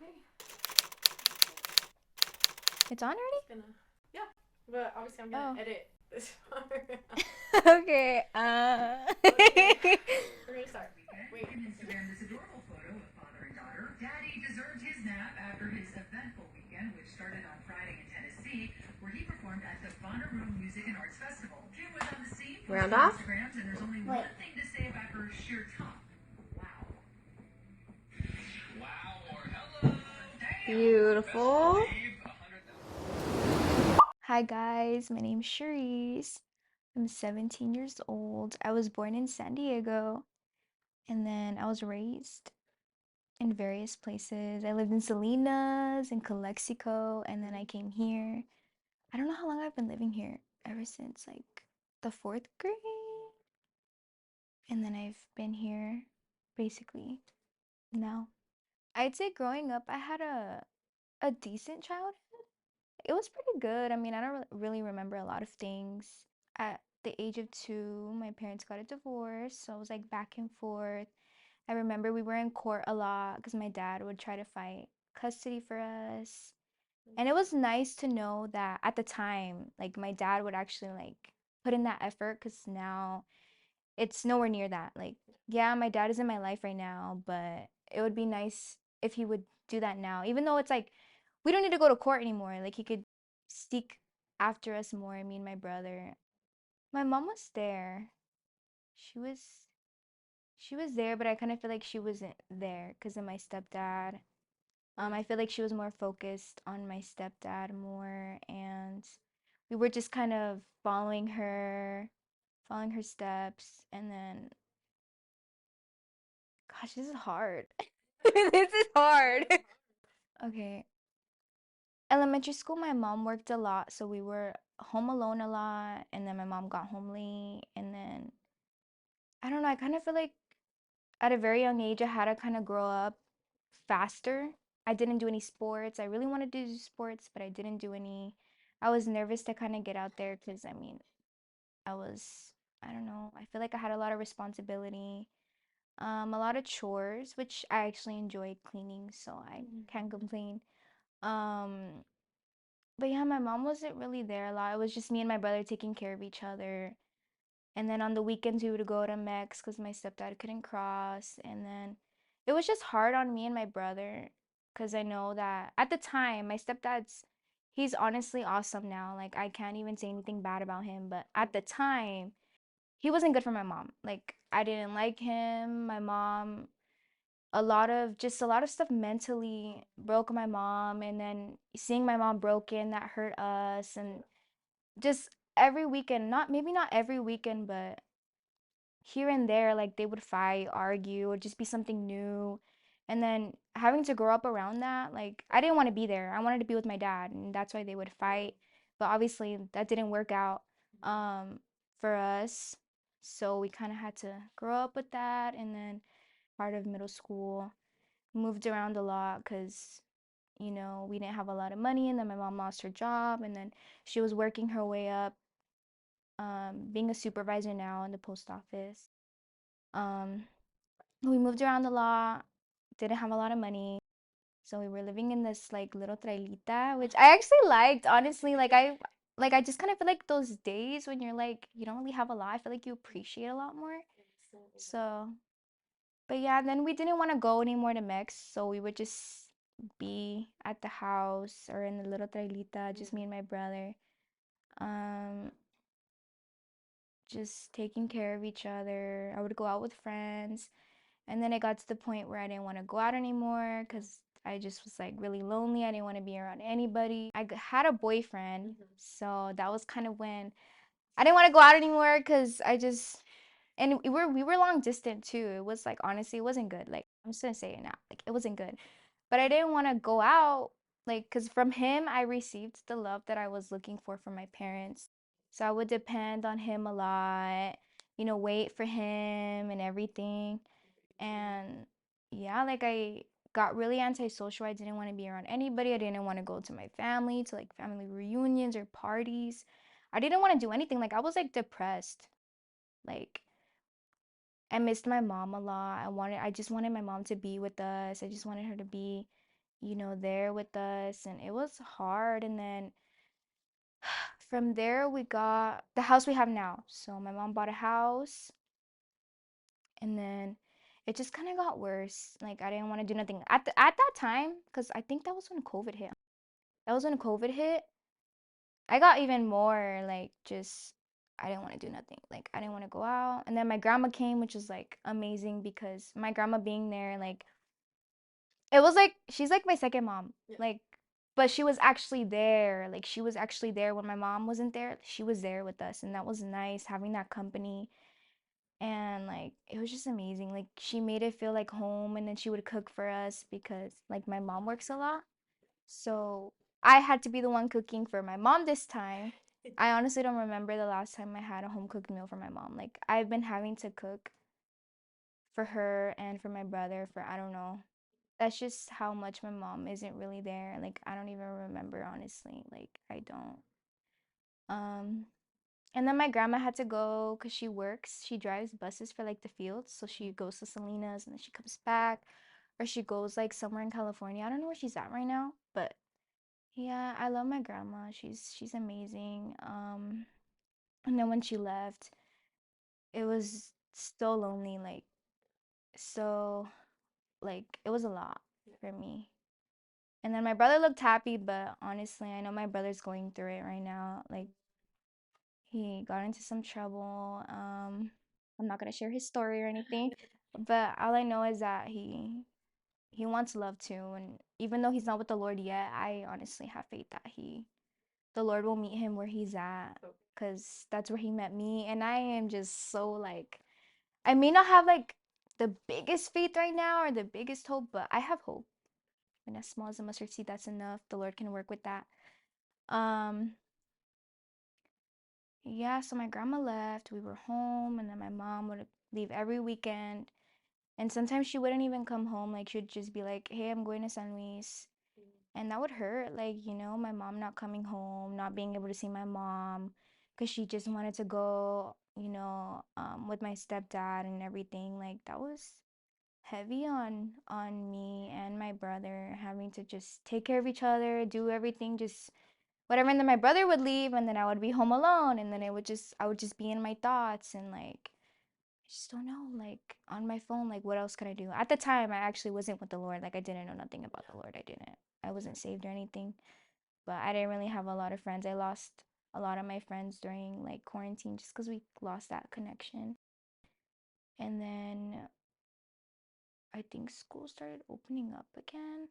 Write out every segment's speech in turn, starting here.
Okay. It's on already? Yeah. But obviously I'm gonna Oh. edit this part. Okay. Okay. We're gonna start. Wait. Instagram this adorable photo of father and daughter. Daddy deserved his nap after his eventful weekend, which started on Friday in Tennessee, where he performed at the Bonnaroo Music and Arts Festival. Kim was on the scene, Round posting off? Instagrams, and there's only one thing to say about her sheer top. Wow. Wow or hello. Beautiful. Hi guys, my name's Charice. I'm 17 years old. I was born in San Diego and then I was raised in various places. I lived in Salinas and Calexico and then I came here. I don't know how long I've been living here, ever since like the fourth grade. And then I've been here basically now. I'd say growing up I had a decent childhood. It was pretty good. I mean, I don't really remember a lot of things. At the age of 2, my parents got a divorce, so I was like back and forth. I remember we were in court a lot because my dad would try to fight custody for us. And it was nice to know that at the time, like my dad would actually like put in that effort because now it's nowhere near that. Like, yeah, my dad is in my life right now, but it would be nice if he would do that now. Even though it's like we don't need to go to court anymore. Like he could seek after us more, me and my brother. My mom was there. She was she was there, but I kind of feel like she wasn't there because of my stepdad. I feel like she was more focused on my stepdad more, and we were just kind of following her steps, and then gosh, this is hard. This is hard. Okay. Elementary school, my mom worked a lot, so we were home alone a lot, and then my mom got home late, and then I don't know, I kind of feel like at a very young age, I had to kind of grow up faster. I didn't do any sports. I really wanted to do sports, but I didn't do any. I was nervous to kind of get out there because I mean, I was, I don't know, I feel like I had a lot of responsibility, a lot of chores, which I actually enjoy cleaning, so I can't complain. Um, but yeah, my mom wasn't really there a lot. It was just me and my brother taking care of each other. And then on the weekends, we would go to Mex because my stepdad couldn't cross. And then it was just hard on me and my brother because I know that at the time, he's honestly awesome now. Like, I can't even say anything bad about him. But at the time, he wasn't good for my mom. Like, I didn't like him. My mom, a lot of stuff mentally broke my mom. And then seeing my mom broken, that hurt us. And just every weekend, maybe not every weekend, but here and there, like they would fight, argue, or just be something new. And then having to grow up around that, like I didn't want to be there. I wanted to be with my dad, and that's why they would fight. But obviously, that didn't work out for us. So we kind of had to grow up with that. And then part of middle school, moved around a lot because we didn't have a lot of money, and then my mom lost her job, and then she was working her way up, being a supervisor now in the post office. Um, we moved around a lot, didn't have a lot of money. So we were living in this like little trailita, which I actually liked, honestly. Like I just kind of feel like those days when you're like you don't really have a lot, I feel like you appreciate a lot more. So, but yeah, then we didn't want to go anymore to Mex, so we would just be at the house or in the little trailita, just me and my brother. Um, just taking care of each other. I would go out with friends. And then it got to the point where I didn't want to go out anymore because I just was like really lonely. I didn't want to be around anybody. Had a boyfriend, so that was kind of when I didn't want to go out anymore because and we were long distance too. It was like honestly, it wasn't good. Like I'm just gonna say it now, like it wasn't good. But I didn't want to go out like because from him I received the love that I was looking for from my parents. So I would depend on him a lot, wait for him and everything. And yeah, like I got really antisocial. I didn't want to be around anybody. I didn't want to go to my family, to like family reunions or parties. I didn't want to do anything. Like I was like depressed. Like I missed my mom a lot. I just wanted my mom to be with us. I just wanted her to be, there with us, and it was hard. And then from there, we got the house we have now. So my mom bought a house, and then it just kind of got worse. Like I didn't want to do nothing at that time, because I think that was when COVID hit. That was when COVID hit. I got even more like just I didn't want to do nothing. Like I didn't want to go out. And then my grandma came, which was like amazing because my grandma being there, like it was like she's like my second mom. Yeah. Like but she was actually there. Like she was actually there when my mom wasn't there. She was there with us, and that was nice having that company. And like it was just amazing. Like she made it feel like home, and then she would cook for us because like my mom works a lot. So I had to be the one cooking for my mom this time. I honestly don't remember the last time I had a home cooked meal for my mom. Like I've been having to cook for her and for my brother for I don't know. That's just how much my mom isn't really there. Like I don't even remember honestly. Like I don't. Um and then my grandma had to go because she works. She drives buses for like the fields. So she goes to Salinas and then she comes back. Or she goes like somewhere in California. I don't know where she's at right now. But yeah, I love my grandma. She's amazing. And then when she left, it was so lonely, so like it was a lot for me. And then my brother looked happy, but honestly, I know my brother's going through it right now. Like he got into some trouble. I'm not gonna share his story or anything, but all I know is that he wants love too. And even though he's not with the Lord yet, I honestly have faith that the Lord will meet him where he's at, because that's where he met me. And I am just so like, I may not have like the biggest faith right now or the biggest hope, but I have hope. And as small as a mustard seed, that's enough. The Lord can work with that. Um, yeah, so my grandma left, we were home, and then my mom would leave every weekend. And sometimes she wouldn't even come home. Like she'd just be like, hey, I'm going to San Luis. And that would hurt, like, my mom not coming home, not being able to see my mom, because she just wanted to go, with my stepdad and everything. Like that was heavy on me and my brother, having to just take care of each other, do everything, just whatever. And then my brother would leave, and then I would be home alone, and then I would just be in my thoughts, and like I just don't know, like on my phone, like what else could I do? At the time, I actually wasn't with the Lord. Like I didn't know nothing about the Lord. I wasn't saved or anything, but I didn't really have a lot of friends. I lost a lot of my friends during like quarantine just because we lost that connection. And then I think school started opening up again.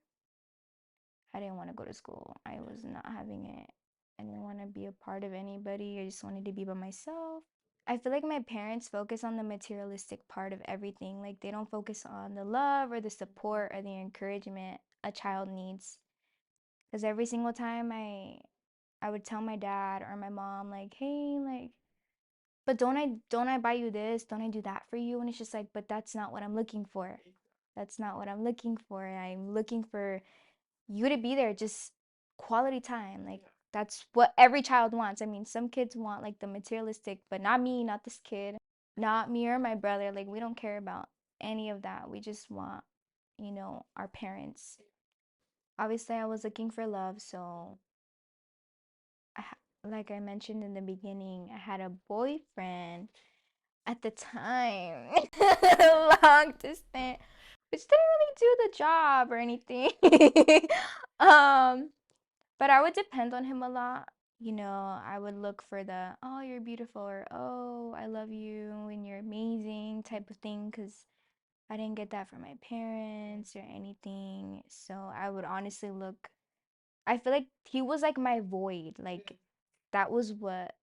I didn't want to go to school. I was not having it. I didn't want to be a part of anybody. I just wanted to be by myself. I feel like my parents focus on the materialistic part of everything. Like they don't focus on the love or the support or the encouragement a child needs. Because every single time I would tell my dad or my mom like, "Hey, like, but don't I buy you this? Don't I do that for you?" And it's just like, "But that's not what I'm looking for. That's not what I'm looking for. I'm looking for you to be there, just quality time." Like that's what every child wants. I mean, some kids want like the materialistic, but not me, not this kid, not me or my brother. Like we don't care about any of that. We just want, our parents. Obviously, I was looking for love, so like I mentioned in the beginning, I had a boyfriend at the time, long distance, which didn't really do the job or anything. um, but I would depend on him a lot. I would look for the, oh, you're beautiful, or oh, I love you and you're amazing type of thing, because I didn't get that from my parents or anything. So I would honestly look, I feel like he was like my void. Like that was what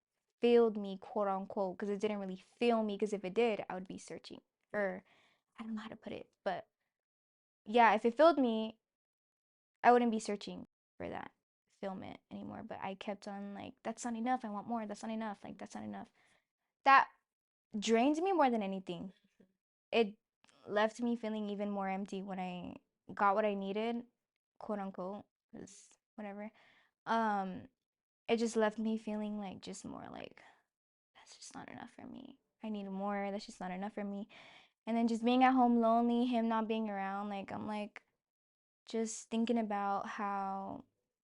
filled me, quote unquote, because it didn't really fill me. Because if it did, I would be searching. Or I don't know how to put it, but yeah, if it filled me, I wouldn't be searching for that fulfillment anymore. But I kept on like, that's not enough. I want more. That's not enough. Like that's not enough. That drained me more than anything. It left me feeling even more empty when I got what I needed, quote unquote, because whatever. Um, it just left me feeling like just more like that's just not enough for me. I need more. That's just not enough for me. And then just being at home lonely, him not being around, like I'm like just thinking about how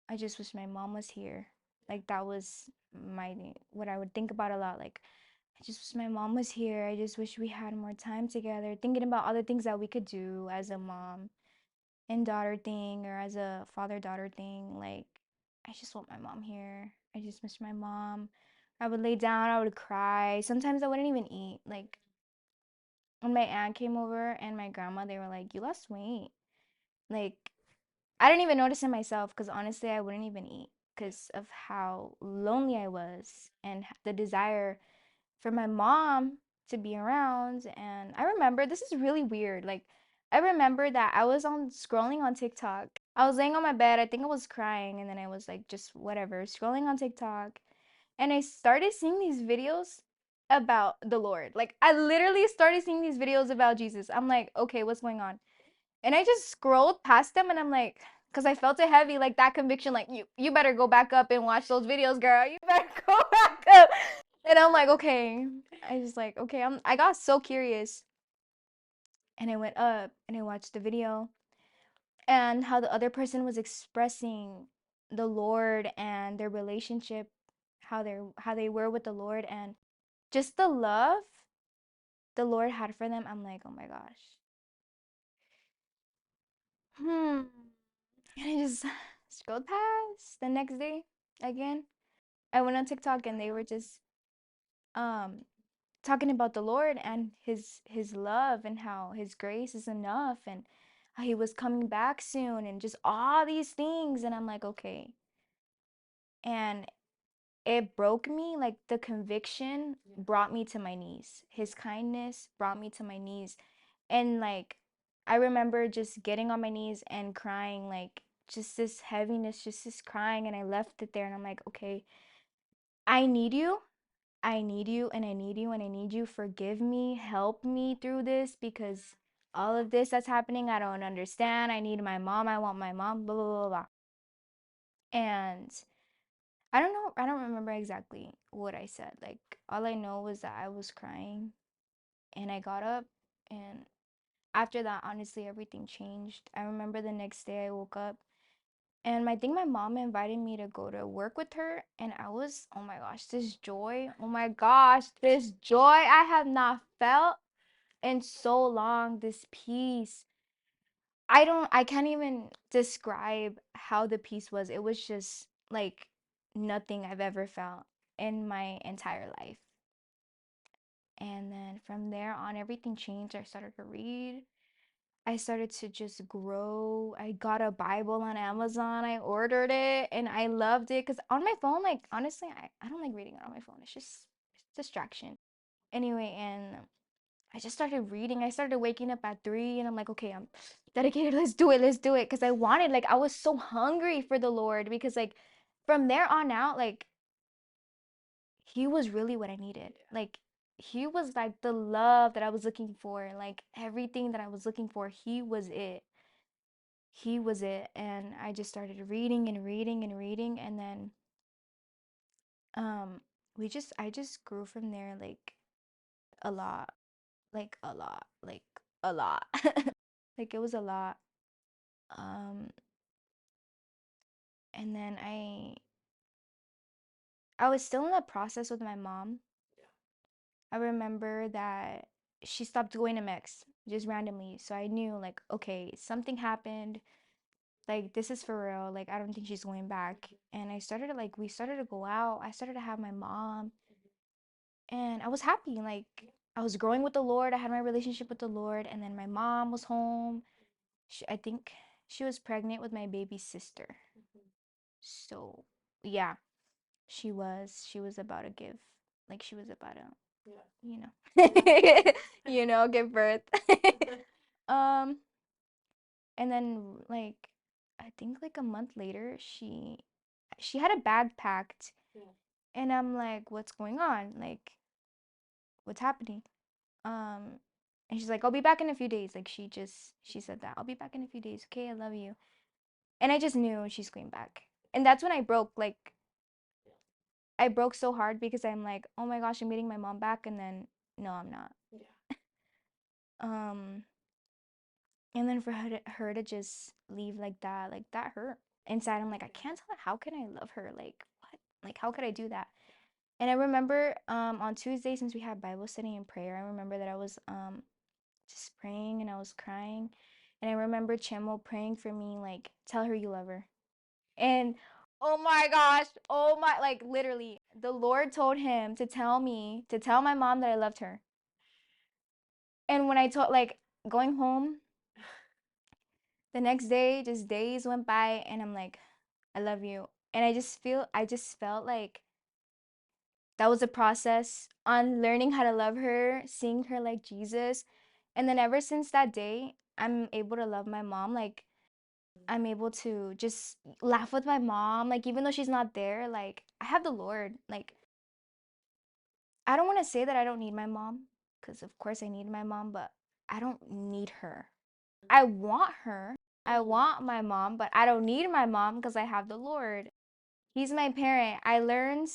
I just wish my mom was here. Like that was what I would think about a lot. Like I just wish my mom was here. I just wish we had more time together. Thinking about other things that we could do as a mom and daughter thing or as a father daughter thing. Like I just want my mom here. I just miss my mom. I would lay down, I would cry. Sometimes I wouldn't even eat. Like when my aunt came over and my grandma, they were like, "You lost weight." Like I didn't even notice it myself because honestly, I wouldn't even eat because of how lonely I was and the desire for my mom to be around. And I remember this is really weird. Like, I remember that I was on scrolling on TikTok. I was laying on my bed. I think I was crying, and then I was like, just whatever, scrolling on TikTok. And I started seeing these videos about the Lord. Like, I literally started seeing these videos about Jesus. I'm like, okay, what's going on? And I just scrolled past them and I'm like, because I felt it heavy, like that conviction, like you better go back up and watch those videos, girl. You better go back up. And I'm like, okay. I just like, okay, I got so curious. And I went up and I watched the video and how the other person was expressing the Lord and their relationship, how they were with the Lord and just the love the Lord had for them. I'm like, oh my gosh. Hmm. And I just scrolled past the next day again. I went on TikTok and they were just um talking about the Lord and his love and how his grace is enough and how he was coming back soon and just all these things and I'm like, okay. And it broke me, like the conviction brought me to my knees. His kindness brought me to my knees. And like I remember just getting on my knees and crying, like just this heaviness, just this crying, and I left it there and I'm like, okay, I need you. I need you and I need you and I need you. Forgive me, help me through this because all of this that's happening, I don't understand. I need my mom. I want my mom, blah blah blah blah. And I don't know, I don't remember exactly what I said. Like all I know was that I was crying and I got up and after that, honestly, everything changed. I remember the next day I woke up and I think my mom invited me to go to work with her. And I was, oh my gosh, this joy. Oh my gosh, this joy I have not felt in so long. This peace. I can't even describe how the peace was. It was just like nothing I've ever felt in my entire life. And then from there on, everything changed. I started to read. I started to just grow. I got a Bible on Amazon. I ordered it and I loved it because on my phone, like honestly, I don't like reading it on my phone. It's distraction. Anyway, and I just started reading. I started waking up at 3 and I'm like, okay, I'm dedicated. Let's do it. Let's do it. Because I wanted, like, I was so hungry for the Lord because, like, from there on out, like, He was really what I needed. Like, He was like the love that I was looking for, like everything that I was looking for. He was it. He was it. And I just started reading and reading and reading. And then, um, I just grew from there, like, a lot, like, a lot, like, a lot. Like, it was a lot. Um, and then I was still in the process with my mom. I remember that she stopped going to Mex just randomly. So I knew like, okay, something happened. Like this is for real. Like I don't think she's going back. And we started to go out. I started to have my mom and I was happy. Like I was growing with the Lord. I had my relationship with the Lord and then my mom was home. I think she was pregnant with my baby sister. So, yeah. She was about to give, like she was about to, you know, give birth. um and then like I think like a month later she had a bag packed and I'm like, what's going on, like what's happening? um and she's like, I'll be back in a few days. Like she said that, I'll be back in a few days, okay, I love you. And I just knew she's going back. And that's when I broke so hard because I'm like, oh my gosh, I'm getting my mom back, and then no, I'm not. Um, And then for her to just leave like that hurt. Inside, I'm like, I can't tell her. How can I love her? Like, what? Like, how could I do that? And I remember on Tuesday, since we had Bible study and prayer, I remember that I was just praying and I was crying. And I remember Chimo praying for me, like, tell her you love her. And oh my gosh, oh my, like literally, the Lord told him to tell my mom that I loved her. And when I told, like, going home, the next day, just days went by, and I'm like, I love you. And I just felt like that was a process on learning how to love her, seeing her like Jesus. And then ever since that day, I'm able to love my mom. Like, I'm able to just laugh with my mom. Like, even though she's not there, like, I have the Lord. Like, I don't want to say that I don't need my mom, because of course I need my mom, but I don't need her. I want her. I want my mom, but I don't need my mom because I have the Lord. He's my parent. I learned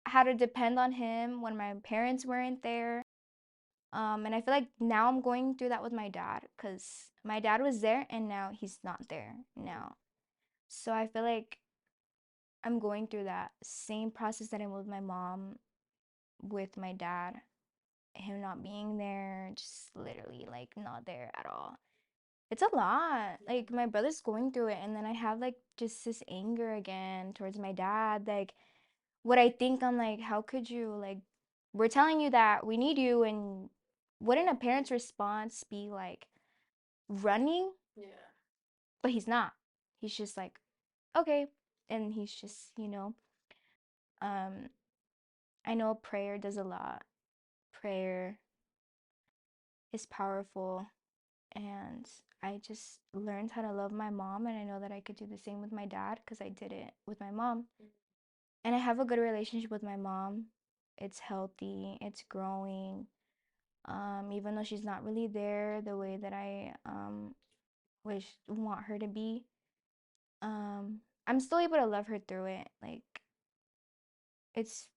how to depend on him when my parents weren't there. And I feel like now I'm going through that with my dad, because my dad was there and now he's not there now. So I feel like I'm going through that same process that I'm with my mom, with my dad, him not being there, just literally like not there at all. It's a lot. Like, my brother's going through it, and then I have like just this anger again towards my dad. Like, what I think, I'm like, how could you, like, we're telling you that we need you, and wouldn't a parent's response be like running? Yeah. But he's not. He's just like, okay. And he's just, um, I know prayer does a lot. Prayer is powerful. And I just learned how to love my mom, and I know that I could do the same with my dad because I did it with my mom. And I have a good relationship with my mom. It's healthy, it's growing. Even though she's not really there the way that I want her to be, I'm still able to love her through it. Like, it's,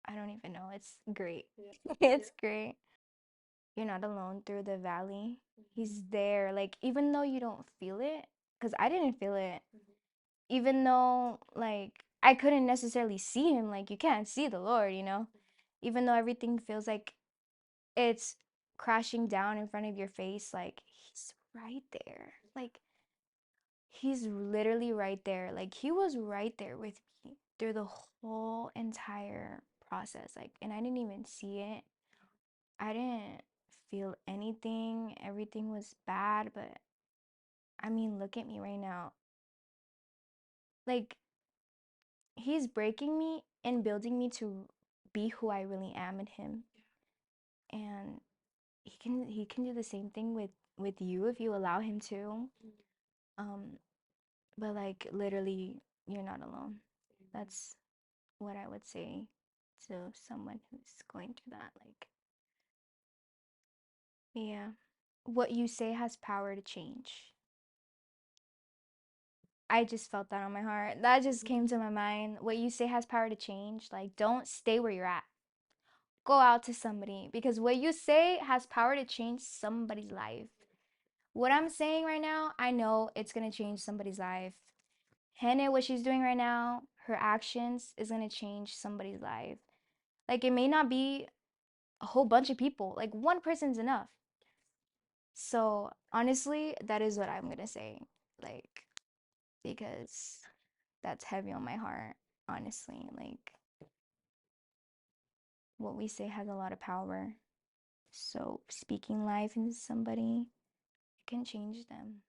I don't even know, it's great. Yeah. It's great. You're not alone through the valley. He's there. Like, even though you don't feel it, because I didn't feel it. Even though, like, I couldn't necessarily see him, like, you can't see the Lord, even though everything feels like it's crashing down in front of your face, like, he's right there. Like, he's literally right there. Like, he was right there with me through the whole entire process. Like, and I didn't even see it. I didn't feel anything. Everything was bad, but I mean, look at me right now. Like, he's breaking me and building me to be who I really am in him. And he can do the same thing with you if you allow him to. Um but like, literally, you're not alone. That's what I would say to someone who's going through that. Like, yeah. What you say has power to change. I just felt that on my heart. That just came to my mind. What you say has power to change. Like, don't stay where you're at. Go out to somebody, because what you say has power to change somebody's life. What I'm saying right now, I know it's going to change somebody's life. Hannah, what she's doing right now, her actions is going to change somebody's life. Like, it may not be a whole bunch of people, like, one person's enough. So, honestly, that is what I'm going to say. Like, because that's heavy on my heart, honestly. Like, what we say has a lot of power. So, speaking life into somebody, it can change them.